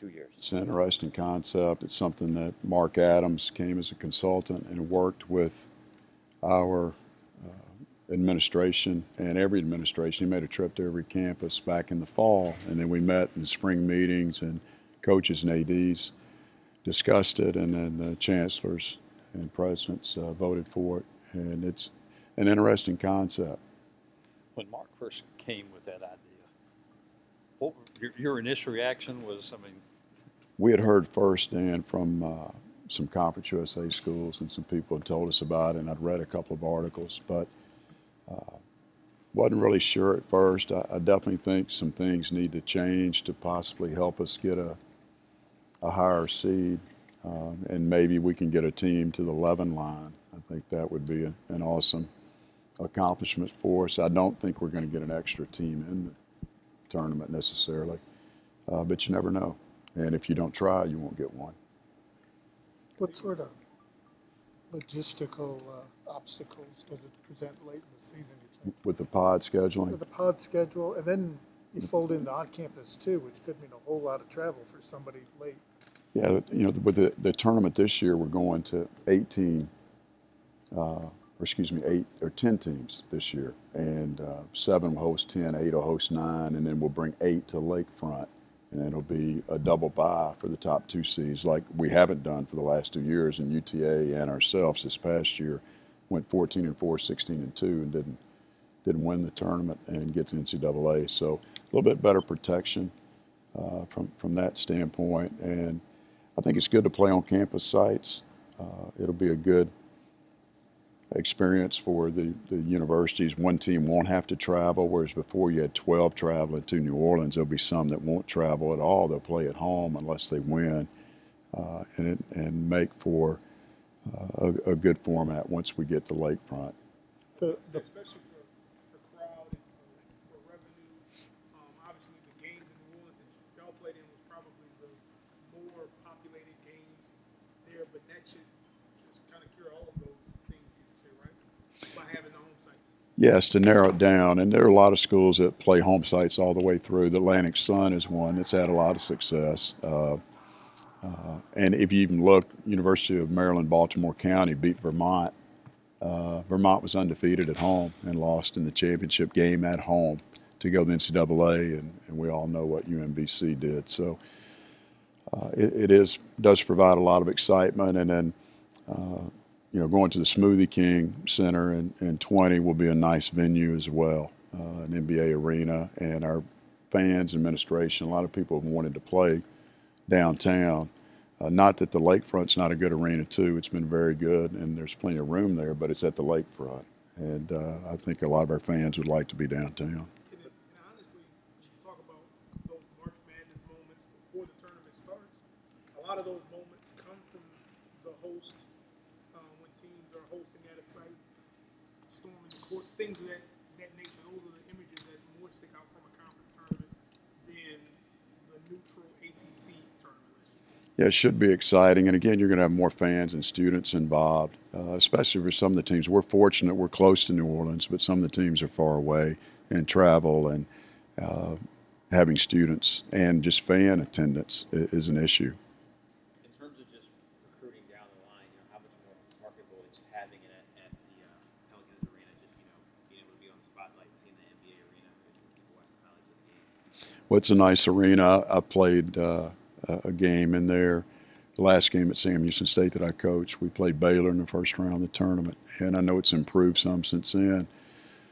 2 years. It's an interesting concept. It's something that Mark Adams came as a consultant and worked with our administration and every administration. He made a trip to every campus back in the fall, and then we met in spring meetings, and coaches and ADs discussed it, and then the chancellors and presidents voted for it, and it's an interesting concept. When Mark first came with that idea, what your initial reaction was? I mean, we had heard firsthand from some Conference USA schools, and some people had told us about it, and I'd read a couple of articles, but wasn't really sure at first. I definitely think some things need to change to possibly help us get a higher seed, and maybe we can get a team to the 11 line. I think that would be an awesome accomplishment for us. I don't think we're going to get an extra team in the tournament necessarily, but you never know. And if you don't try, you won't get one. What sort of logistical obstacles does it present late in the season, you think? With the pod scheduling? With the pod schedule, and then you fold in the on-campus too, which could mean a whole lot of travel for somebody late. Yeah, you know, with the tournament this year, we're going to 10 teams this year, and 7 will host 10, 8 will host 9, and then we'll bring 8 to Lakefront, and it'll be a double bye for the top 2 seeds, like we haven't done for the last 2 years. And UTA and ourselves this past year went 14-4, 16-2, and didn't win the tournament and get to NCAA. So a little bit better protection from that standpoint, and I think it's good to play on campus sites. It'll be a good experience for the universities. One team won't have to travel, whereas before you had 12 traveling to New Orleans. There'll be some that won't travel at all. They'll play at home unless they win, and make for a good format once we get to Lakefront. Especially for crowd and for revenue. Obviously, the games in New Orleans that y'all played in was probably the more populated games there, but that should just kind of cure all of those things, you could say, right? By having the home sites. Yes, to narrow it down. And there are a lot of schools that play home sites all the way through. The Atlantic Sun is one that's had a lot of success. And if you even look, University of Maryland, Baltimore County beat Vermont. Vermont was undefeated at home and lost in the championship game at home to go to the NCAA, and we all know what UMBC did. So it does provide a lot of excitement. And then, going to the Smoothie King Center in 20 will be a nice venue as well, an NBA arena. And our fans, administration, a lot of people have wanted to play downtown. Not that the lakefront's not a good arena too. It's been very good, and there's plenty of room there, but it's at the lakefront. And I think a lot of our fans would like to be downtown. And honestly, when you talk about those March Madness moments before the tournament starts, a lot of those moments come from the host, when teams are hosting at a site, storming the court, things of that nature. Those are the images that more stick out from a conference tournament than the neutral ACC tournament. Yeah, it should be exciting. And again, you're going to have more fans and students involved, especially for some of the teams. We're fortunate we're close to New Orleans, but some of the teams are far away, and travel and having students and just fan attendance is an issue. In terms of just recruiting down the line, how much more marketable is just having it at the Pelicans Arena, just, being able to be on the spotlight, seeing the NBA arena, people watching the highlights of the game? Well, it's a nice arena. I played a game in there. The last game at Sam Houston State that I coached, we played Baylor in the first round of the tournament, and I know it's improved some since then.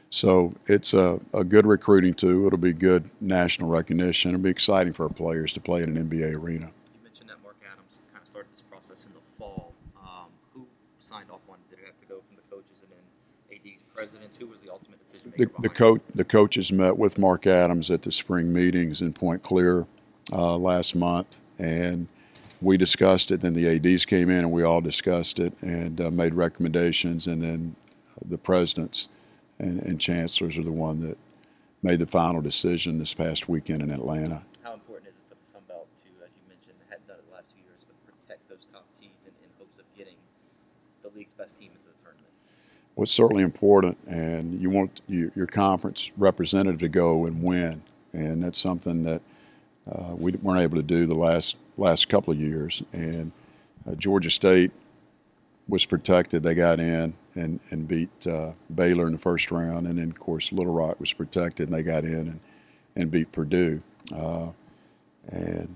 So it's a good recruiting tool. It'll be good national recognition. It'll be exciting for our players to play in an NBA arena. You mentioned that Mark Adams kind of started this process in the fall. Who signed off on it? Did it have to go from the coaches and then AD's presidents? Who was the ultimate decision maker? The coaches met with Mark Adams at the spring meetings in Point Clear last month, and we discussed it. Then the ADs came in and we all discussed it and made recommendations, and then the presidents and chancellors are the one that made the final decision this past weekend in Atlanta. How important is it for the Sun Belt to, as you mentioned, hadn't done it the last few years, but protect those top seeds in hopes of getting the league's best team into the tournament? Well, it's certainly important, and you want your conference representative to go and win, and that's something that we weren't able to do the last last couple of years. And Georgia State was protected. They got in and beat Baylor in the first round. And then, of course, Little Rock was protected, and they got in and beat Purdue. And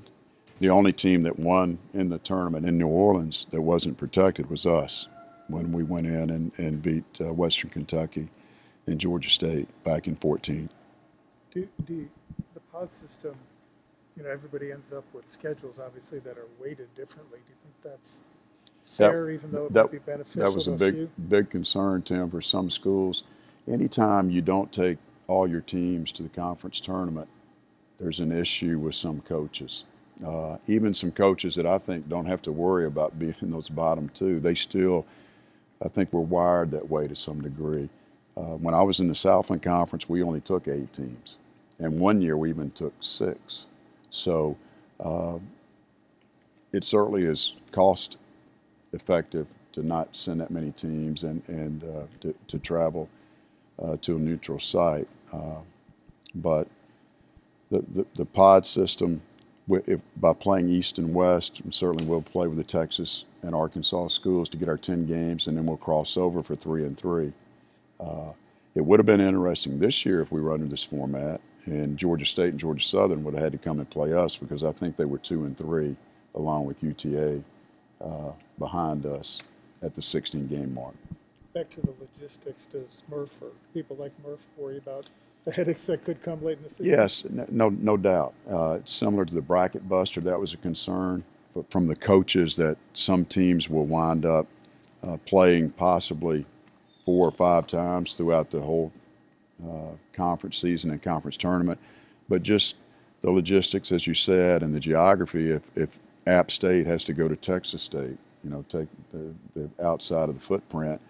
the only team that won in the tournament in New Orleans that wasn't protected was us when we went in and beat Western Kentucky and Georgia State back in 14. Do the pod system, everybody ends up with schedules, obviously, that are weighted differently. Do you think that's fair, even though it might be beneficial That was to a a few? big concern, Tim, for some schools. Anytime you don't take all your teams to the conference tournament, there's an issue with some coaches. Even some coaches that I think don't have to worry about being in those bottom two, they still, I think, we're wired that way to some degree. When I was in the Southland Conference, we only took 8 teams. And one year we even took 6. So it certainly is cost effective to not send that many teams and to travel to a neutral site. But the pod system, by playing East and West, and certainly we'll play with the Texas and Arkansas schools to get our 10 games, and then we'll cross over for 3 and 3. It would have been interesting this year if we were under this format, and Georgia State and Georgia Southern would have had to come and play us, because I think they were 2 and 3, along with UTA behind us at the 16-game mark. Back to the logistics, does Murph or people like Murph worry about the headaches that could come late in the season? Yes, no doubt. It's similar to the bracket buster. That was a concern from the coaches, that some teams will wind up playing possibly 4 or 5 times throughout the whole conference season and conference tournament. But just the logistics, as you said, and the geography, if App State has to go to Texas State, take the outside of the footprint,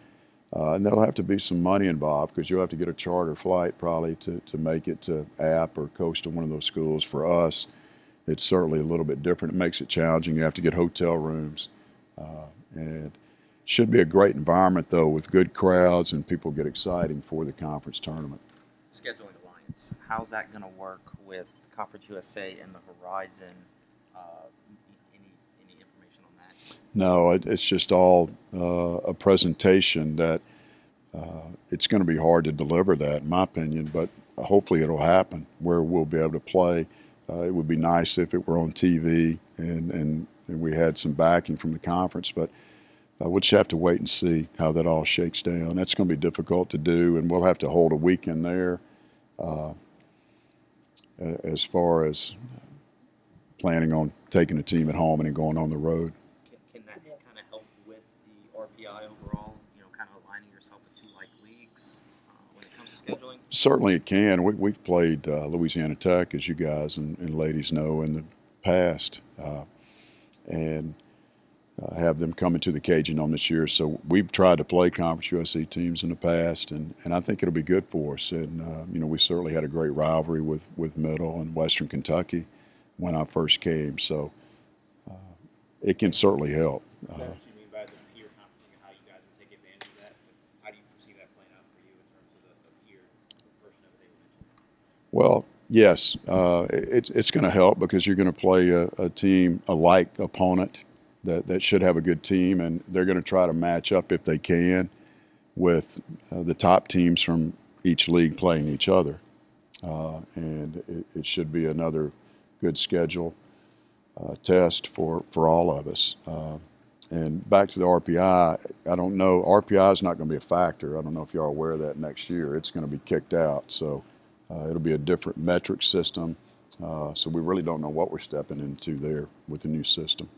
and there'll have to be some money involved, because you'll have to get a charter flight probably to make it to App or coast to one of those schools. For us, it's certainly a little bit different. It makes it challenging. You have to get hotel rooms. And should be a great environment, though, with good crowds, and people get exciting for the conference tournament. Scheduling alliance, how's that going to work with Conference USA and the Horizon? Any information on that? No, it's just all a presentation that it's going to be hard to deliver that, in my opinion, but hopefully it'll happen where we'll be able to play. It would be nice if it were on TV and we had some backing from the conference, but we'll just have to wait and see how that all shakes down. That's going to be difficult to do, and we'll have to hold a weekend there as far as planning on taking a team at home and then going on the road. Can that kind of help with the RPI overall, kind of aligning yourself with 2 like leagues when it comes to scheduling? Certainly it can. We've played Louisiana Tech, as you guys and ladies know, in the past, and have them coming to the Cajun Dome this year. So we've tried to play Conference USA teams in the past, and I think it'll be good for us. And, we certainly had a great rivalry with Middle and Western Kentucky when I first came. So it can certainly help. Is that what you mean by the peer conferencing, and how you guys would take advantage of that? How do you foresee that playing out for you in terms of the peer portion of it that you mentioned? Well, yes, it's going to help, because you're going to play a team, a like opponent that should have a good team, and they're going to try to match up if they can with the top teams from each league playing each other. And it should be another good schedule test for all of us. And back to the RPI, I don't know. RPI is not going to be a factor. I don't know if you are aware of that next year. It's going to be kicked out. So it'll be a different metric system. So we really don't know what we're stepping into there with the new system.